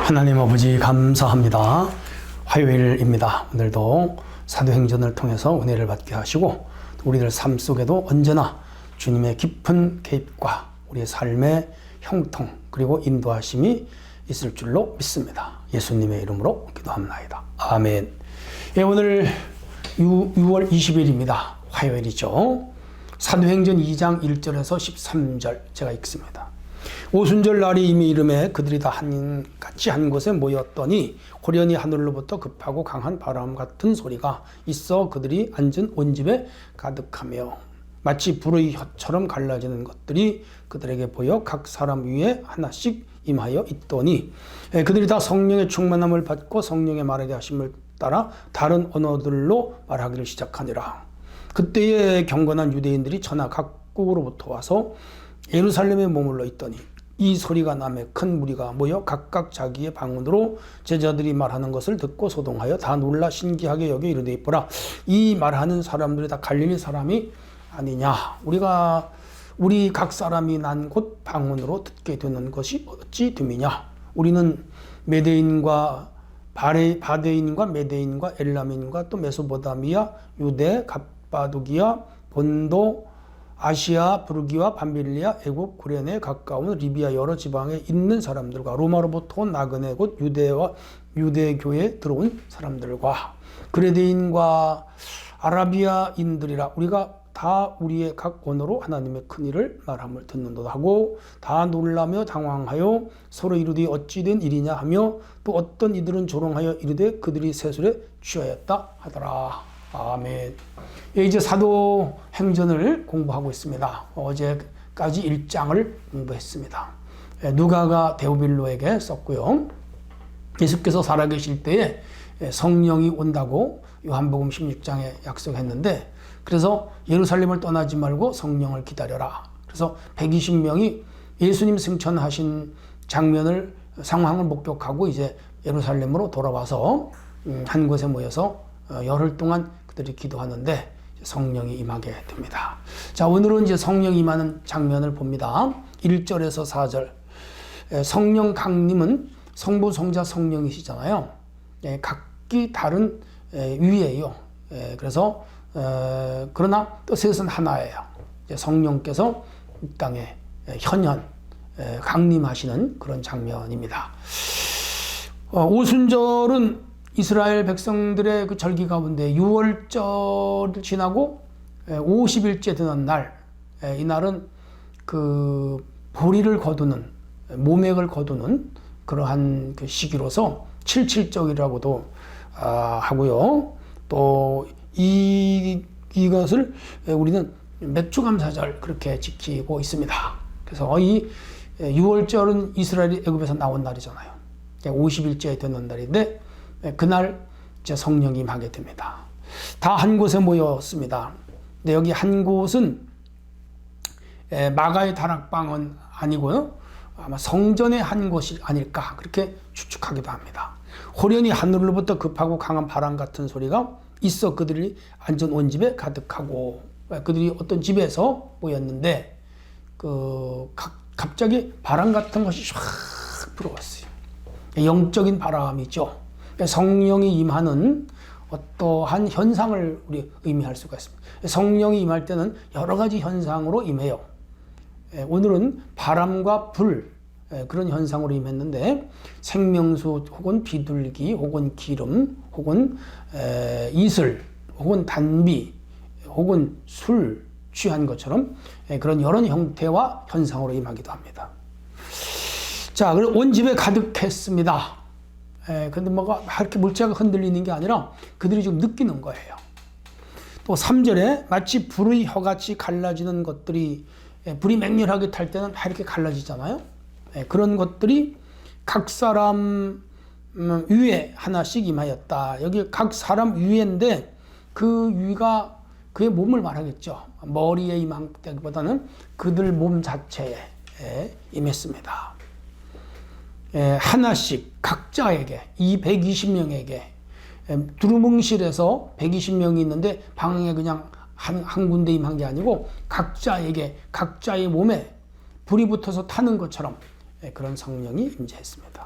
하나님 아버지 감사합니다. 화요일입니다. 오늘도 사도행전을 통해서 은혜를 받게 하시고 우리들 삶 속에도 언제나 주님의 깊은 개입과 우리의 삶의 형통 그리고 인도하심이 있을 줄로 믿습니다. 예수님의 이름으로 기도합니다. 아멘. 예, 오늘 6월 20일입니다. 화요일이죠. 사도행전 2장 1절에서 13절 제가 읽습니다. 오순절 날이 이미 이름에 그들이 다 같이 한 곳에 모였더니 호련히 하늘로부터 급하고 강한 바람 같은 소리가 있어 그들이 앉은 온 집에 가득하며 마치 불의 혀처럼 갈라지는 것들이 그들에게 보여 각 사람 위에 하나씩 임하여 있더니 그들이 다 성령의 충만함을 받고 성령의 말하게 하심을 따라 다른 언어들로 말하기를 시작하니라. 그때에 경건한 유대인들이 천하 각국으로부터 와서 예루살렘에 머물러 있더니 이 소리가 나매 큰 무리가 모여 각각 자기의 방언으로 제자들이 말하는 것을 듣고 소동하여 다 놀라 신기하게 여겨 이르되 보라, 이 말하는 사람들이 다 갈릴리 사람이 아니냐. 우리 각 사람이 난 곳 방언으로 듣게 되는 것이 어찌 됨이냐. 우리는 메대인과 바데인과 메대인과 엘람인과 또 메소포타미아, 유대, 갑바도기아, 본도, 아시아, 부르기와 밤빌리아, 애굽, 구레네 가까운 리비아 여러 지방에 있는 사람들과 로마로부터 온 나그네 곧 유대교에 들어온 사람들과 그레데인과 아라비아인들이라 우리가 다 우리의 각 언어로 하나님의 큰 일을 말함을 듣는도다 하고 다 놀라며 당황하여 서로 이르되 어찌 된 일이냐 하며 또 어떤 이들은 조롱하여 이르되 그들이 세술에 취하였다 하더라. 아멘. 이제 사도행전을 공부하고 있습니다. 어제까지 1장을 공부했습니다. 누가가 데오빌로에게 썼고요. 예수께서 살아계실 때에 성령이 온다고 요한복음 16장에 약속했는데 그래서 예루살렘을 떠나지 말고 성령을 기다려라. 그래서 120명이 예수님 승천하신 상황을 목격하고 이제 예루살렘으로 돌아와서 한 곳에 모여서 열흘 동안 그들이 기도하는데 성령이 임하게 됩니다. 자, 오늘은 이제 성령 임하는 장면을 봅니다. 1절에서 4절. 성령 강림은 성부, 성자, 성령이시잖아요. 각기 다른 위예요. 그래서 그러나 또 셋은 하나예요. 성령께서 이 땅에 현현 강림하시는 그런 장면입니다. 오순절은 이스라엘 백성들의 그 절기 가운데 6월절을 지나고 50일째 되는 날, 이날은 그 보리를 거두는, 모맥을 거두는 그러한 그 시기로서 칠칠절이라고도 하고요. 또 이것을 우리는 맥주감사절 그렇게 지키고 있습니다. 그래서 이 6월절은 이스라엘이 애굽에서 나온 날이잖아요. 50일째 되는 날인데 그날 이제 성령이 임하게 됩니다. 다 한 곳에 모였습니다. 근데 여기 한 곳은 마가의 다락방은 아니고요. 아마 성전의 한 곳이 아닐까 그렇게 추측하기도 합니다. 호련히 하늘로부터 급하고 강한 바람 같은 소리가 있어 그들이 앉은 온 집에 가득하고 그들이 어떤 집에서 모였는데 갑자기 바람 같은 것이 쫙 불어왔어요. 영적인 바람이죠. 성령이 임하는 어떠한 현상을 우리 의미할 수가 있습니다. 성령이 임할 때는 여러 가지 현상으로 임해요. 오늘은 바람과 불 그런 현상으로 임했는데 생명수 혹은 비둘기 혹은 기름 혹은 이슬 혹은 단비 혹은 술 취한 것처럼 그런 여러 형태와 현상으로 임하기도 합니다. 자, 그리고 온 집에 가득했습니다. 근데 뭐가 이렇게 물체가 흔들리는 게 아니라 그들이 좀 느끼는 거예요. 또 3절에 마치 불의 혀같이 갈라지는 것들이 불이 맹렬하게 탈 때는 이렇게 갈라지잖아요. 그런 것들이 각 사람 위에 하나씩 임하였다. 여기 각 사람 위인데 그 위가 그의 몸을 말하겠죠. 머리에 임한다기보다는 그들 몸 자체에 임했습니다. 하나씩 각자에게 이 120명에게 두루뭉실에서 120명이 있는데 방에 그냥 한 군데 임한 게 아니고 각자에게 각자의 몸에 불이 붙어서 타는 것처럼 그런 성령이 임재했습니다.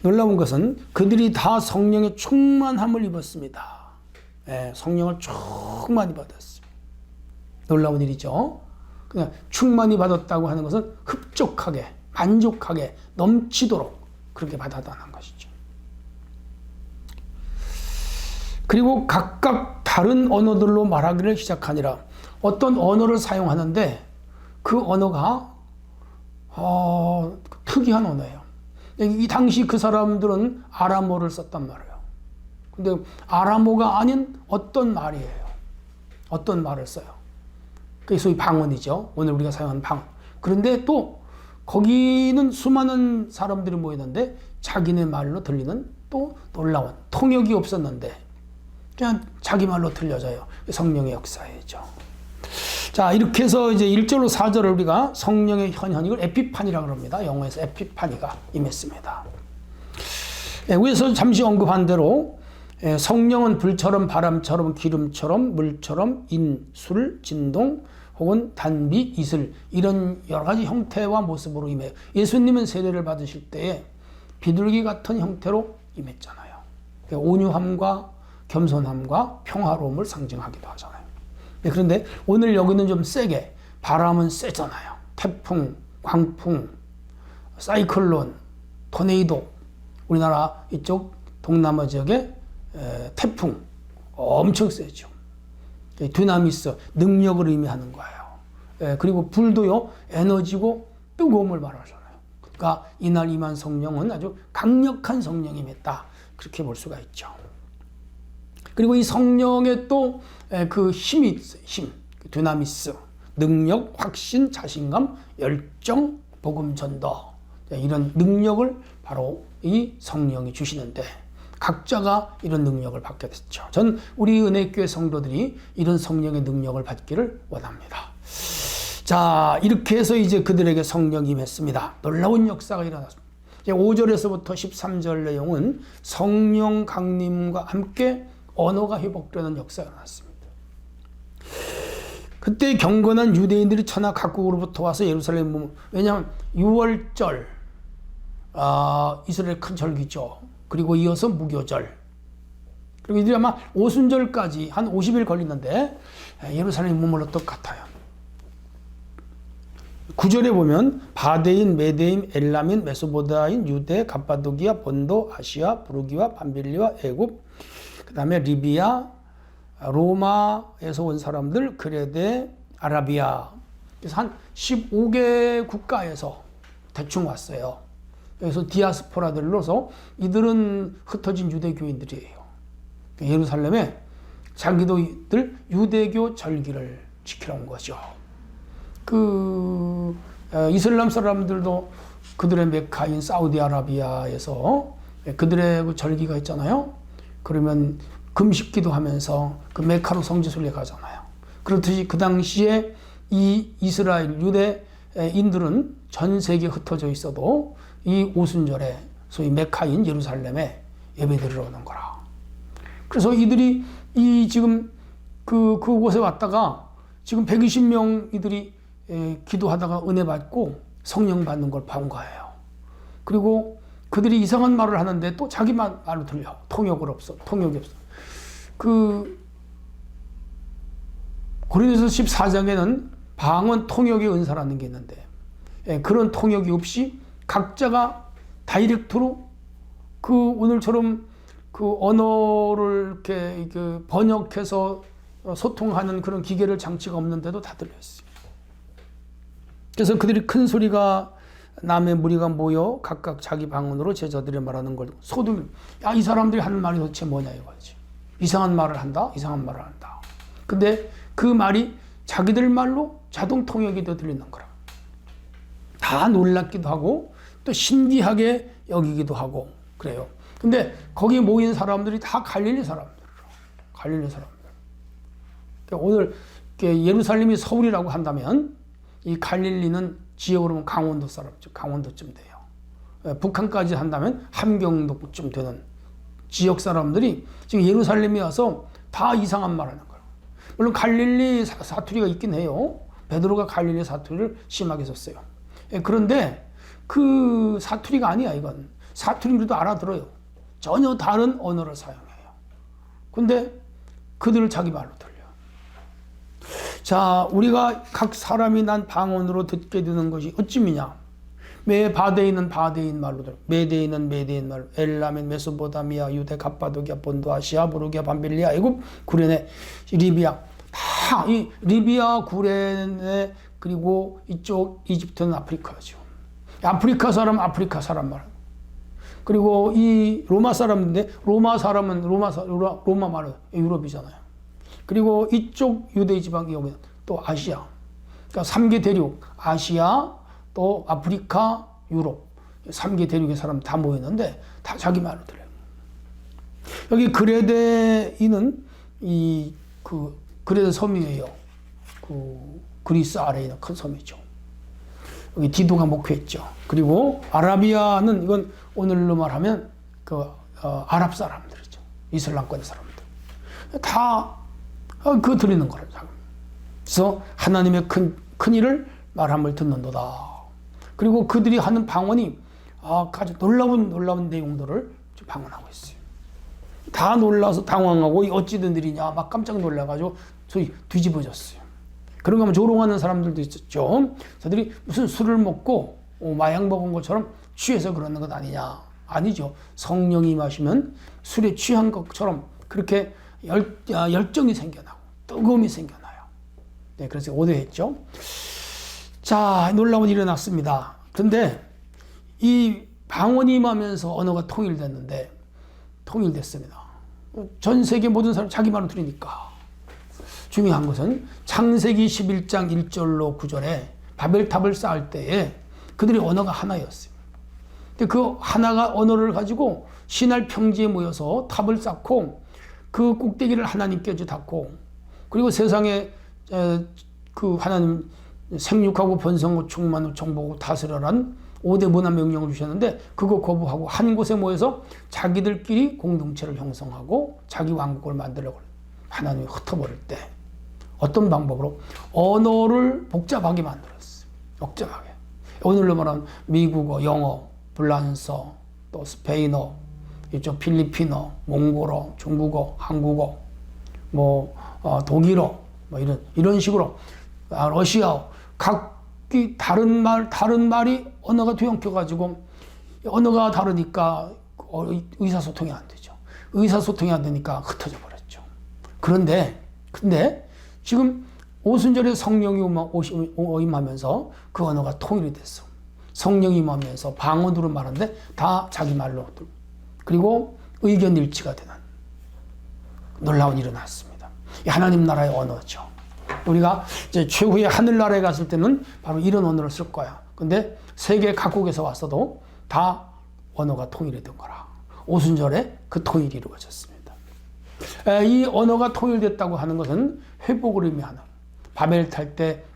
놀라운 것은 그들이 다 성령의 충만함을 입었습니다. 예, 성령을 충만히 받았습니다. 놀라운 일이죠. 그냥 충만히 받았다고 하는 것은 흡족하게, 만족하게, 넘치도록 그렇게 받았다는 것이죠. 그리고 각각 다른 언어들로 말하기를 시작하니라. 어떤 언어를 사용하는데 그 언어가 특이한 언어예요. 이 당시 그 사람들은 아람어를 썼단 말이에요. 근데 아람어가 아닌 어떤 말이에요. 어떤 말을 써요. 그게 소위 방언이죠. 오늘 우리가 사용하는 방언. 그런데 또 거기는 수많은 사람들이 모이는데 자기네 말로 들리는 또 놀라운 통역이 없었는데 그냥 자기 말로 들려져요. 성령의 역사이죠. 자, 이렇게 해서 이제 1절로 4절을 우리가 성령의 현현, 이걸 에피파니라고 합니다. 영어에서 에피파니가 임했습니다. 위에서 잠시 언급한 대로 성령은 불처럼, 바람처럼, 기름처럼, 물처럼, 인, 술, 진동, 혹은 단비, 이슬, 이런 여러 가지 형태와 모습으로 임해요. 예수님은 세례를 받으실 때에 비둘기 같은 형태로 임했잖아요. 온유함과 겸손함과 평화로움을 상징하기도 하잖아요. 그런데 오늘 여기는 좀 세게, 바람은 세잖아요. 태풍, 광풍, 사이클론, 토네이도, 우리나라 이쪽 동남아 지역의 태풍 엄청 세죠. 드나미스, 능력을 의미하는 거예요. 그리고 불도요, 에너지고 뜨거움을 말하잖아요. 그러니까 이날 임한 성령은 아주 강력한 성령임했다, 그렇게 볼 수가 있죠. 그리고 이 성령의 또 그 힘이 있어요. 힘, 드나미스, 능력, 확신, 자신감, 열정, 복음 전도, 이런 능력을 바로 이 성령이 주시는데 각자가 이런 능력을 받게 됐죠. 전 우리 은혜교회 성도들이 이런 성령의 능력을 받기를 원합니다. 자, 이렇게 해서 이제 그들에게 성령이 임했습니다. 놀라운 역사가 일어났습니다. 5절에서부터 13절 내용은 성령 강림과 함께 언어가 회복되는 역사가 일어났습니다. 그때 경건한 유대인들이 천하 각국으로부터 와서 예루살렘, 왜냐하면 6월절, 이스라엘 큰 절기죠. 그리고 이어서 무교절, 그리고 이들이 아마 오순절까지 한 50일 걸리는데 예루살렘에 머물렀던 것 같아요. 9절에 보면 바데인, 메데임, 엘라민, 메소보다인, 유대, 갑바도기아, 본도, 아시아, 부르기와 밤빌리와 애굽, 그 다음에 리비아, 로마에서 온 사람들, 그레데, 아라비아, 그래서 한 15개 국가에서 대충 왔어요. 그래서 디아스포라들로서 이들은 흩어진 유대교인들이에요. 예루살렘에 자기들 유대교 절기를 지키러 온 거죠. 이슬람 사람들도 그들의 메카인 사우디아라비아에서 그들의 그 절기가 있잖아요. 그러면 금식기도 하면서 그 메카로 성지순례 가잖아요. 그렇듯이 그 당시에 이 이스라엘 유대인들은 전 세계에 흩어져 있어도 이 오순절에 소위 메카인 예루살렘에 예배드리러 오는 거라. 그래서 이들이 지금 그곳에 왔다가 지금 120명 이들이 기도하다가 은혜 받고 성령 받는 걸 본 거예요. 그리고 그들이 이상한 말을 하는데 또 자기 말로 들려. 통역이 없어. 고린도서 14장에는 방언 통역의 은사라는 게 있는데 그런 통역이 없이 각자가 다이렉트로 오늘처럼 그 언어를 이렇게 번역해서 소통하는 그런 기계를 장치가 없는데도 다 들렸어요. 그래서 그들이 큰 소리가 남의 무리가 모여 각각 자기 방언으로 제자들이 말하는 걸 소들, 이 사람들이 하는 말이 도대체 뭐냐 이거지. 이상한 말을 한다. 근데 그 말이 자기들 말로 자동 통역이 되어 들리는 거라. 다 놀랍기도 하고 또 신기하게 여기기도 하고 그래요. 근데 거기 모인 사람들이 다 갈릴리 사람들. 그러니까 오늘 예루살렘이 서울이라고 한다면 이 갈릴리는 지역으로 보면 강원도 사람죠. 강원도쯤 돼요. 북한까지 한다면 함경도쯤 되는 지역 사람들이 지금 예루살렘에 와서 다 이상한 말 하는 거예요. 물론 갈릴리 사투리가 있긴 해요. 베드로가 갈릴리 사투리를 심하게 썼어요. 그런데 그 사투리가 아니야, 이건. 사투리도 알아들어요. 전혀 다른 언어를 사용해요. 근데 그들을 자기 말로 들려. 자, 우리가 각 사람이 난 방언으로 듣게 되는 것이 어찌미냐? 메바데인은 바데인 말로 들어. 메데인은 메데인 말로. 엘라멘, 메소포타미아, 유대, 갑바도기아, 본도, 아시아, 부르기아, 밤빌리아, 애굽, 구레네, 리비아. 다 이 리비아, 구레네, 그리고 이쪽 이집트는 아프리카죠. 아프리카 사람 말. 그리고 이 로마 사람인데 로마 사람은 로마 말은 유럽이잖아요. 그리고 이쪽 유대 지방이 오면 또 아시아. 그러니까 3개 대륙, 아시아, 또 아프리카, 유럽. 3개 대륙의 사람 다 모였는데 다 자기 말로 들어요. 여기 그레데인은 그레데 섬이에요. 그리스 아래에 있는 큰 섬이죠. 여기 디도가 목회했죠. 그리고 아라비아는 이건 오늘로 말하면 아랍 사람들이죠. 이슬람권 사람들. 다 드리는 거예요. 그래서 하나님의 큰 일을 말함을 듣는도다. 그리고 그들이 하는 방언이 아주 놀라운 내용들을 방언하고 있어요. 다 놀라서 당황하고 어찌된 일이냐 막 깜짝 놀라가지고 소위 뒤집어졌어요. 그런가 하면 조롱하는 사람들도 있었죠. 저들이 무슨 술을 먹고 마약 먹은 것처럼 취해서 그러는 것 아니냐. 아니죠. 성령이 마시면 술에 취한 것처럼 그렇게 열정이 생겨나고 뜨거움이 생겨나요. 네, 그래서 오대했죠. 자, 놀라운 일이 났습니다. 그런데 이 방언이 임하면서 언어가 통일됐습니다. 전 세계 모든 사람 자기 말로 들으니까. 중요한 것은 창세기 11장 1절로 9절에 바벨탑을 쌓을 때에 그들의 언어가 하나였어요. 근데 그 하나가 언어를 가지고 신할 평지에 모여서 탑을 쌓고 그 꼭대기를 하나님께 닫고 그리고 세상에 그 하나님 생육하고 번성하고 충만하고 정복하고 다스려란 5대 문화 명령을 주셨는데 그거 거부하고 한 곳에 모여서 자기들끼리 공동체를 형성하고 자기 왕국을 만들려고 하나님이 흩어버릴 때 어떤 방법으로? 언어를 복잡하게 만들었어요. 복잡하게. 오늘로 말하면 미국어, 영어, 불란서, 또 스페인어, 이쪽 필리핀어, 몽골어, 중국어, 한국어, 독일어, 이런 식으로 러시아어, 각기 다른 말이 언어가 뒤엉켜가지고 언어가 다르니까 의사소통이 안 되죠. 의사소통이 안 되니까 흩어져 버렸죠. 근데 지금 오순절에 성령이 임하면서 그 언어가 통일이 됐어. 성령이 임하면서 방언으로 말하는데 다 자기 말로 그리고 의견 일치가 되는 놀라운 일이 났습니다. 하나님 나라의 언어죠. 우리가 이제 최후의 하늘나라에 갔을 때는 바로 이런 언어를 쓸 거야. 근데 세계 각국에서 왔어도 다 언어가 통일이 된 거라. 오순절에 그 통일이 이루어졌습니다. 이 언어가 통일됐다고 하는 것은 회복을 의미하는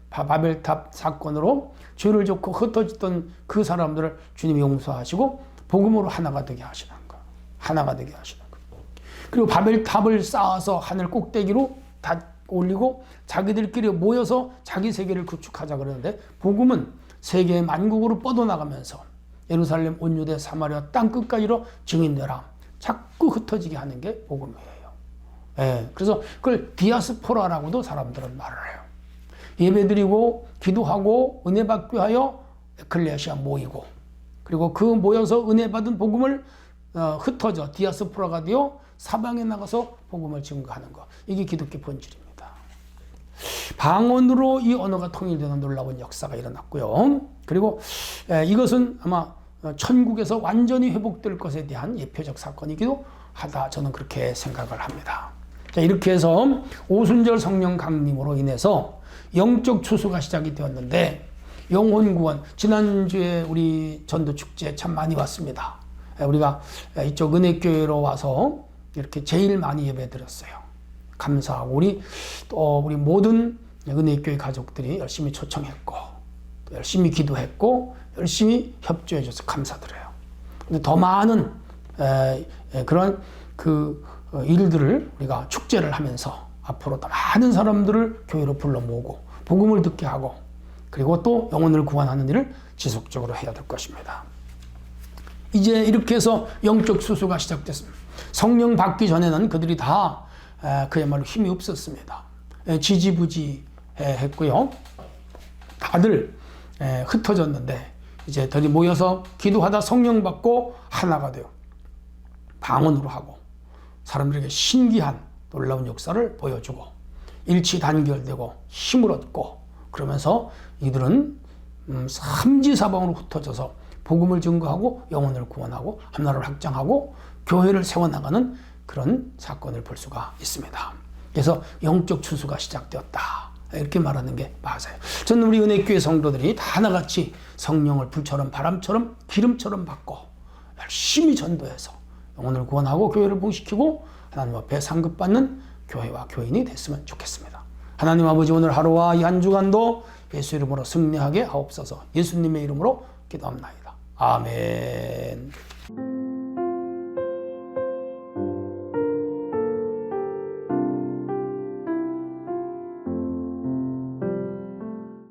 바벨탑 사건으로 죄를 짓고 흩어졌던 그 사람들을 주님이 용서하시고 복음으로 하나가 되게 하시는 거. 하나가 되게 하시는 거. 그리고 바벨탑을 쌓아서 하늘 꼭대기로 다 올리고 자기들끼리 모여서 자기 세계를 구축하자 그러는데 복음은 세계 만국으로 뻗어나가면서 예루살렘, 온 유대, 사마리아 땅 끝까지로 증인되라. 자꾸 흩어지게 하는 게 복음이에요. 그래서 그걸 디아스포라라고도 사람들은 말을 해요. 예배드리고 기도하고 은혜 받기 위하여 에클레시아 모이고 그리고 그 모여서 은혜 받은 복음을 흩어져 디아스포라가 되어 사방에 나가서 복음을 증거하는 것. 이게 기독교 본질입니다. 방언으로 이 언어가 통일되는 놀라운 역사가 일어났고요. 그리고 이것은 아마 천국에서 완전히 회복될 것에 대한 예표적 사건이기도 하다. 저는 그렇게 생각을 합니다. 자, 이렇게 해서 오순절 성령 강림으로 인해서 영적 추수가 시작이 되었는데 영혼 구원, 지난주에 우리 전도 축제 참 많이 왔습니다. 우리가 이쪽 은혜교회로 와서 이렇게 제일 많이 예배 드렸어요. 감사하고 우리 모든 은혜교회 가족들이 열심히 초청했고 또 열심히 기도했고 열심히 협조해 줘서 감사드려요. 근데 더 많은 그런 일들을 우리가 축제를 하면서 앞으로 더 많은 사람들을 교회로 불러 모으고 복음을 듣게 하고 그리고 또 영혼을 구원하는 일을 지속적으로 해야 될 것입니다. 이제 이렇게 해서 영적 수수가 시작됐습니다. 성령 받기 전에는 그들이 다 그야말로 힘이 없었습니다. 지지부지했고요. 다들 흩어졌는데 이제 들이 모여서 기도하다 성령 받고 하나가 되어 방언으로 하고 사람들에게 신기한 놀라운 역사를 보여주고 일치 단결되고 힘을 얻고 그러면서 이들은 삼지사방으로 흩어져서 복음을 증거하고 영혼을 구원하고 한나라를 확장하고 교회를 세워나가는 그런 사건을 볼 수가 있습니다. 그래서 영적 추수가 시작되었다. 이렇게 말하는 게 맞아요. 저는 우리 은혜교회 성도들이 다 하나같이 성령을 불처럼 바람처럼 기름처럼 받고 열심히 전도해서 영혼을 구원하고 교회를 부흥시키고 하나님 앞에 상급받는 교회와 교인이 됐으면 좋겠습니다. 하나님 아버지, 오늘 하루와 이 한 주간도 예수 이름으로 승리하게 하옵소서. 예수님의 이름으로 기도합나이다. 아멘.